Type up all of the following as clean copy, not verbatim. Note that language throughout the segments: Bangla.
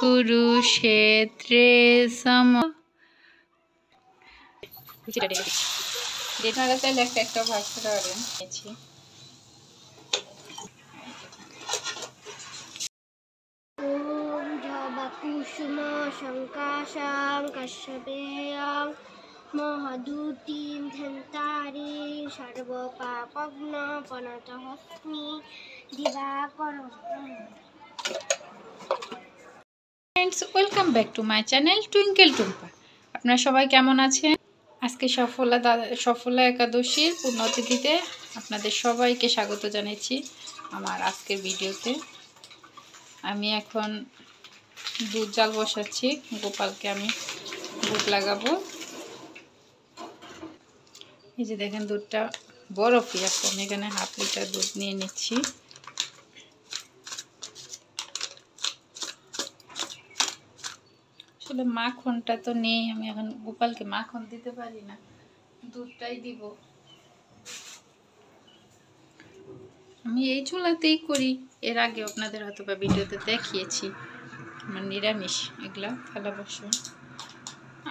कुरुक्षेत्रे सम আপনারা চাইলে একটা ভাগ করে নিয়েছি। ওম জবাকুসুম শঙ্কাশাং কাশ্যপেয়ং মহাদুতিম ধন্তারিং সর্বপাপগ্ন পনতহস্মি দিবাকরং। Friends, welcome back to my channel Twinkle Tumpa. আপনারা সবাই কেমন আছেন? আজকে সফলা একাদশীর পূর্ণতিথিতে আপনাদের সবাইকে স্বাগত জানাচ্ছি আমার আজকের ভিডিওতে। আমি এখন দুধ জাল বসাচ্ছি, গোপালকে আমি ভোগ লাগাবো। এই যে দেখেন দুধটা বরফই আছে, আমি এখানে হাফ লিটার দুধ নিয়ে নিচ্ছি। আসলে মাখনটা তো নেই, আমি এখন গোপালকে মাখন দিতে পারি না, দুধটাই দিব। আমি এই চুলাতেই করি, এর আগে আপনাদের হয়তো বা ভিডিওতে দেখিয়েছি। আমার নিরামিষ এগুলা থালা বসে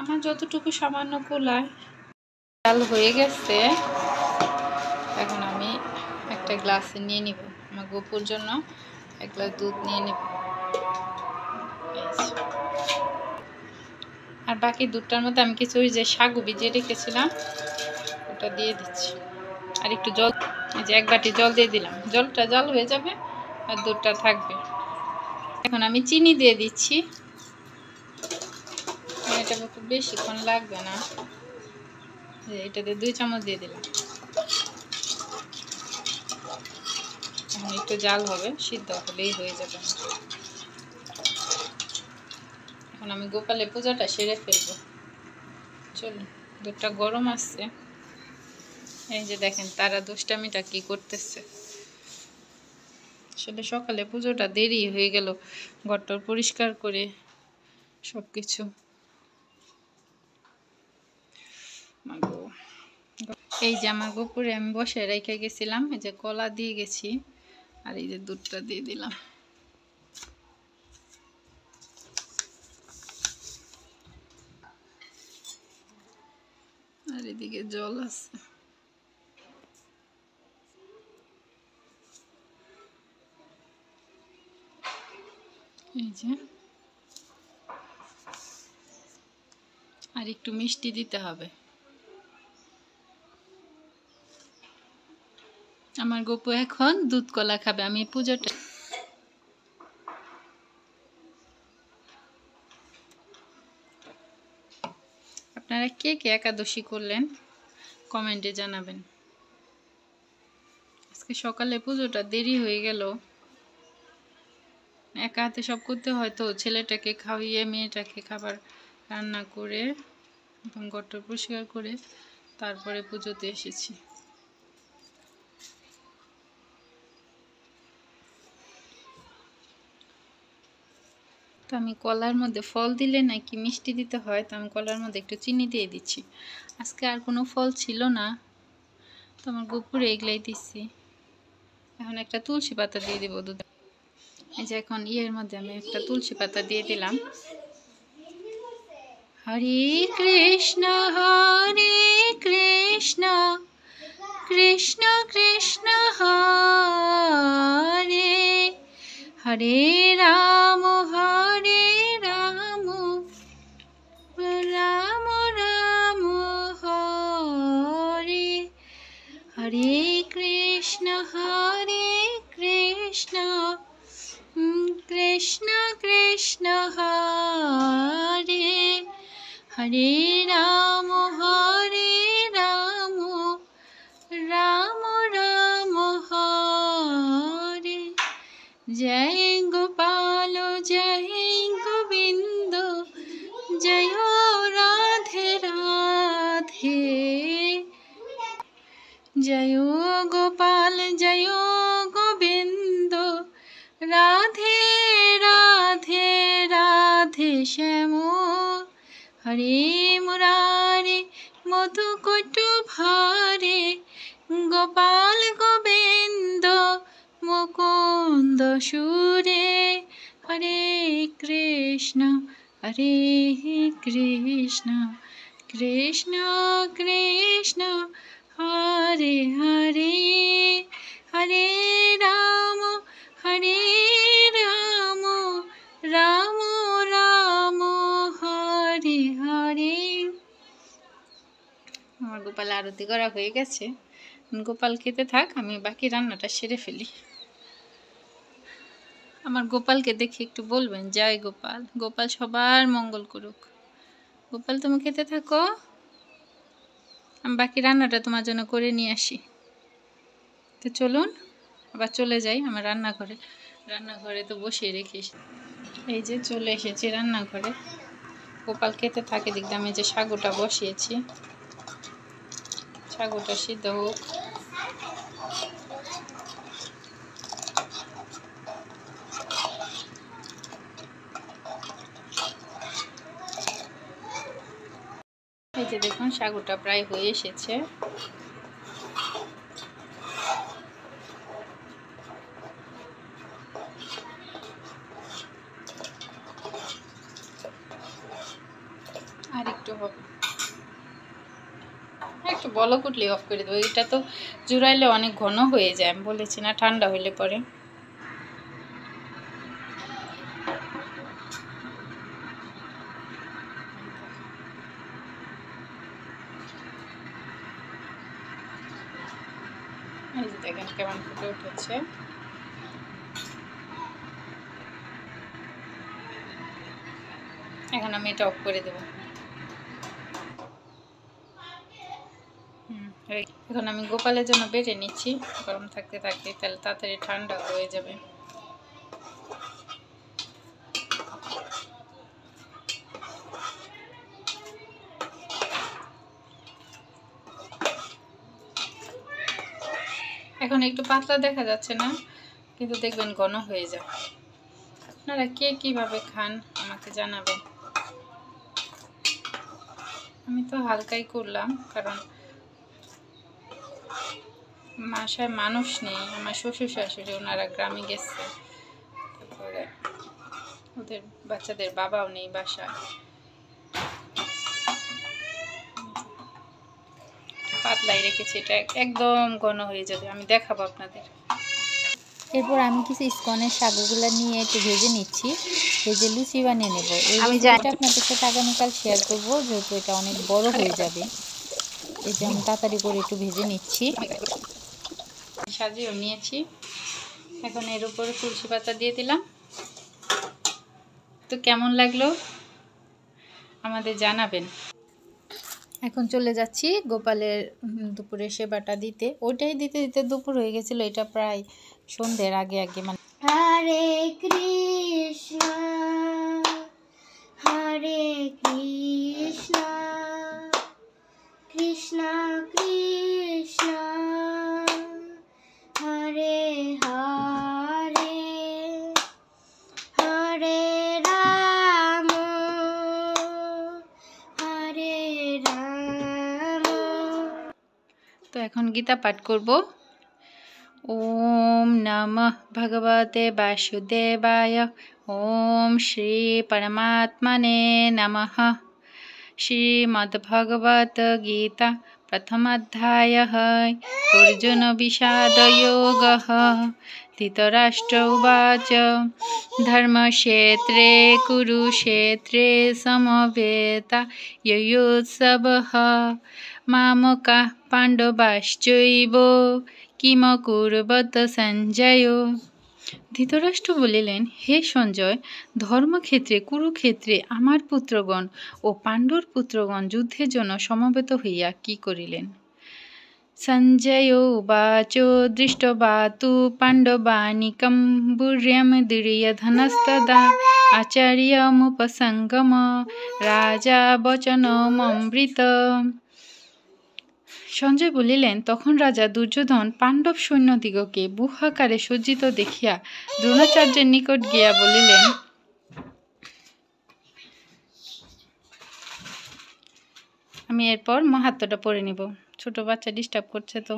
আমার যতটুকু সামান্য কুলায়। চাল হয়ে গেছে, এখন আমি একটা গ্লাসে নিয়ে নিব, আমার গোপুর জন্য এক গ্লাস দুধ নিয়ে নিব। আর বাকি দুধটার মধ্যে আমি কিছু ওই যে সাগু ভিজিয়ে রেখেছিলাম ওটা দিয়ে দিচ্ছি, আর একটু জল, এই যে এক বাটি জল দিয়ে দিলাম। জলটা জল হয়ে যাবে আর দুধটা থাকবে। এখন আমি চিনি দিয়ে দিচ্ছি, এটা খুব বেশিক্ষণ লাগবে না। এটাতে 2 চামচ দিয়ে দিলাম। এখন একটু জাল হবে, সিদ্ধ হলেই হয়ে যাবে। এখন আমি গোপালের পূজাটা সেরে ফেলবো। চলুন, দুধটা গরম আসছে। এই যে দেখেন তারা দুষ্টামিটা কি করতেছে। আসলে সকালে পুজোটা দেরি হয়ে গেল, ঘরটা পরিষ্কার করে সবকিছু। এই যে আমার গোপুরে আমি বসে রেখে গেছিলাম, এই যে কলা দিয়ে গেছি, আর এই যে দুধটা দিয়ে দিলাম। আর এদিকে জল আছে। এই যে আর একটু মিষ্টি দিতে হবে। আমার গোপু এখন দুধ কলা খাবে। আমি পূজাটা আপনারা কে কে একাদশী করলেন কমেন্টে জানাবেন। আজকে সকালে পুজোটা দেরি হয়ে গেল, একা হাতে সব করতে হয় তো, ছেলেটাকে খাওয়িয়ে মেয়েটাকে খাবার রান্না করে এবং ঘরটা পরিষ্কার করে তারপরে পুজোতে এসেছি। তো আমি কলার মধ্যে ফল দিলে নাকি মিষ্টি দিতে হয়, তো আমি কলার মধ্যে একটু চিনি দিয়ে দিচ্ছি। আজকে আর কোনো ফল ছিল না, তো আমার গোপুরে এগুলাই দিচ্ছি। এখন একটা তুলসী পাতা দিয়ে দিব দুধ। এই যে এখন ইয়ের মধ্যে আমি একটা তুলসী পাতা দিয়ে দিলাম। হরে কৃষ্ণ কৃষ্ণ কৃষ্ণ হরে হরে রাম রাম রাম হরে হরে কৃষ্ণ কৃষ্ণ কৃষ্ণ হরে হরে রাম রাম রাম হরে। জয় গোপাল জয় গোবিন্দ জয় রাধে রাধে। জয় গোপাল জয় গোবিন্দ রাধে রাধে রাধে শ্যাম। হরে মুরারে মধুকূট ভারে গোপাল গোবিন্দ মুকুন্দ সুরে। হরে কৃষ্ণ কৃষ্ণ হরে কৃষ্ণ কৃষ্ণ কৃষ্ণ হরে হরে হরে রাম হরে রাম রাম রাম হরে হরে। আমার গোপাল আরতি করা হয়ে গেছে, গোপাল খেতে থাক, আমি বাকি রান্নাটা সেরে ফেলি। আমার গোপালকে দেখে একটু বলবেন জয় গোপাল, গোপাল সবার মঙ্গল করুক। গোপাল তুমি খেতে থাকো, আমি বাকি রান্নাটা তোমার জন্য করে নিয়ে আসি। তো চলুন আবার চলে যাই আমার রান্নাঘরে। রান্নাঘরে তো বসিয়ে রেখে এই যে চলে এসেছি রান্নাঘরে। গোপাল খেতে থাকে, দেখতে আমি যে সাগুটা বসিয়েছি, সাগুটা সিদ্ধ হোক। এই যে দেখুন সাগুটা প্রায় হয়ে এসেছে। আর একটু হবে, একটু বলক উঠলে অফ করে দেবো। এটা তো জুড়াইলে অনেক ঘন হয়ে যায়, আমি বলেছি না, ঠান্ডা হইলে পরে। এই যে দেখেন কেমন ফুটে উঠেছে। এখন আমি এটা অফ করে দেবো। এখন আমি গোপালের জন্য বেটে নিচ্ছি, গরম থাকতে থাকতে, তাহলে তাড়াতাড়ি ঠান্ডা হয়ে যাবে। এখন একটু পাতলা দেখা যাচ্ছে না, কিন্তু দেখবেন ঘন হয়ে যায়। আপনারা কে কিভাবে খান আমাকে জানাবেন। আমি তো হালকাই করলাম, কারণ বাসায় মানুষ নেই, আমার শ্বশুর শাশুড়ি ওনারা গ্রামে গেছে, তারপরে ওদের বাচ্চাদের বাবাও নেই বাসায়। পাতলাই রেখেছি, এটা একদম ঘন হয়ে যাবে, আমি দেখাবো আপনাদের। এরপর আমি কিছু স্কনের সাগুগুলো নিয়ে একটু ভেজে নিচ্ছি, ভেজে লুচি বানিয়ে নেব। এই আমি রেসিপিটা আপনাদের সাথে আগামীকাল শেয়ার করব, যেহেতু এটা অনেক বড় হয়ে যাবে। এই যে আমি তাড়াতাড়ি করে একটু ভেজে নিচ্ছি। সাজিয়েও নিয়েছি, এখন এর উপরে তুলসী পাতা দিয়ে দিলাম। তো কেমন লাগলো আমাদের জানাবেন। এখন চলে যাচ্ছি গোপালের দুপুরে সেবাটা দিতে। ওইটাই দিতে দিতে দুপুর হয়ে গেছিলো, এটা প্রায় সন্ধ্যের আগে আগে, মানে হরে কৃষ্ণ হরে কৃষ্ণ কৃষ্ণ কৃষ্ণ হরে হরে হরে রাম হরে রাম। তো এখন গীতা পাঠ করব। ওম নমঃ ভগবতে বাসুদেবায়, ওম শ্রী পরমাত্মনে নমঃ। শ্রীমদ্ভগবত গীতা প্রথমাধ্যায়ः অর্জুন বিষাদ যোগः। ধৃতরাষ্ট্র উবাচ ধর্মক্ষেত্রে কুরুক্ষেত্রে সমবেতাयुत्सवः মামকাঃ পাণ্ডবাশ্চৈব কিমকুর্বত সঞ্জয়। ধৃতরাষ্ট্র বলিলেন, হে সঞ্জয়, ধর্মক্ষেত্রে কুরুক্ষেত্রে আমার পুত্রগণ ও পাণ্ডুর পুত্রগণ যুদ্ধের জন্য সমবেত হইয়া কি করিলেন? সঞ্জয় উবাচ দৃষ্টবা তু পাণ্ডবানিকং বুর্যং দুর্যোধনস্তদা আচার্যমুপসঙ্গম রাজা বচনমমৃত। সঞ্জয় বলিলেন, তখন রাজা দুর্যোধন পাণ্ডব সৈন্যদিগকে ব্যূহাকারে সজ্জিত দেখিয়া দ্রোণাচার্যের নিকট গিয়া বলিলেন, আমি এরপর মাহাত্ম্যটা পড়ে নিব। ছোট বাচ্চা ডিস্টার্ব করছে, তো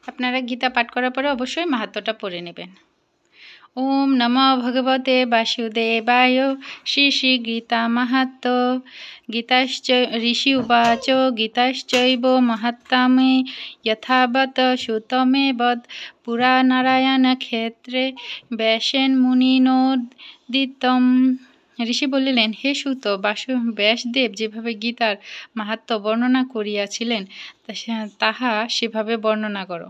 আপনারা গীতা পাঠ করার পরে অবশ্যই মাহাত্ম্যটা পড়ে নেবেন। ओम नमो भगवते वासुदेवाय। श्री श्री गीता महत्व। गीताश्च ऋषि उवाच गीताश्चैव महत्तमे यथावत् श्रुतमेवत् पुरा नारायणक्षेत्रे ব্যাসেন মুনিনোদিতম। ঋষি বলিলেন, হে সুত, ব্যাসদেব যেভাবে গীতার মাহাত্ম্য বর্ণনা করিয়াছিলেন তাহা সেভাবে বর্ণনা করো।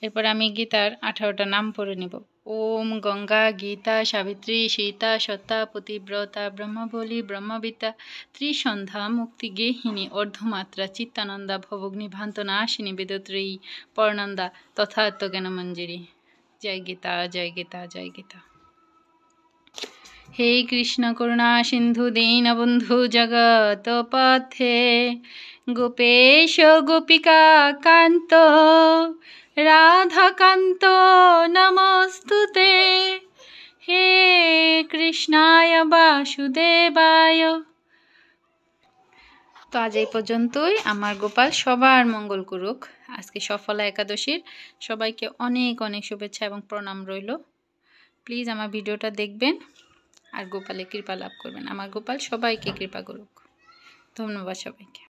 এরপর আমি গীতার 18টা নাম পড়ে নিব। ওম গঙ্গা, গীতা, সাবিত্রী, সীতা, সত্তা, পতিব্রতা, ব্রহ্মবলী, ব্রহ্মবিদ্যা, ত্রিসন্ধ্যা, মুক্তিগেহিনী, অর্ধমাত্রা, চিত্তানন্দা, ভবগ্নি ভান্তনাশিনী, বেদত্রয়ী, পরনন্দা, তথাত্মজ্ঞানমঞ্জরি। জয় গীতা, জয় গীতা, জয় গীতা। হে কৃষ্ণ করুণা সিন্ধু দীনবন্ধু জগৎপথে গোপেশ গোপিকা কান্ত রাধাকান্ত নমস্তুতে। হে কৃষ্ণায় বাসুদেবায়। তো আজ এই পর্যন্তই। আমার গোপাল সবার মঙ্গল করুক। আজকে সফলা একাদশীর সবাইকে অনেক অনেক শুভেচ্ছা এবং প্রণাম রইল। প্লিজ আমার ভিডিওটা দেখবেন আর গোপালের কৃপা লাভ করবেন। আমার গোপাল সবাইকে কৃপা করুক। ধন্যবাদ সবাইকে।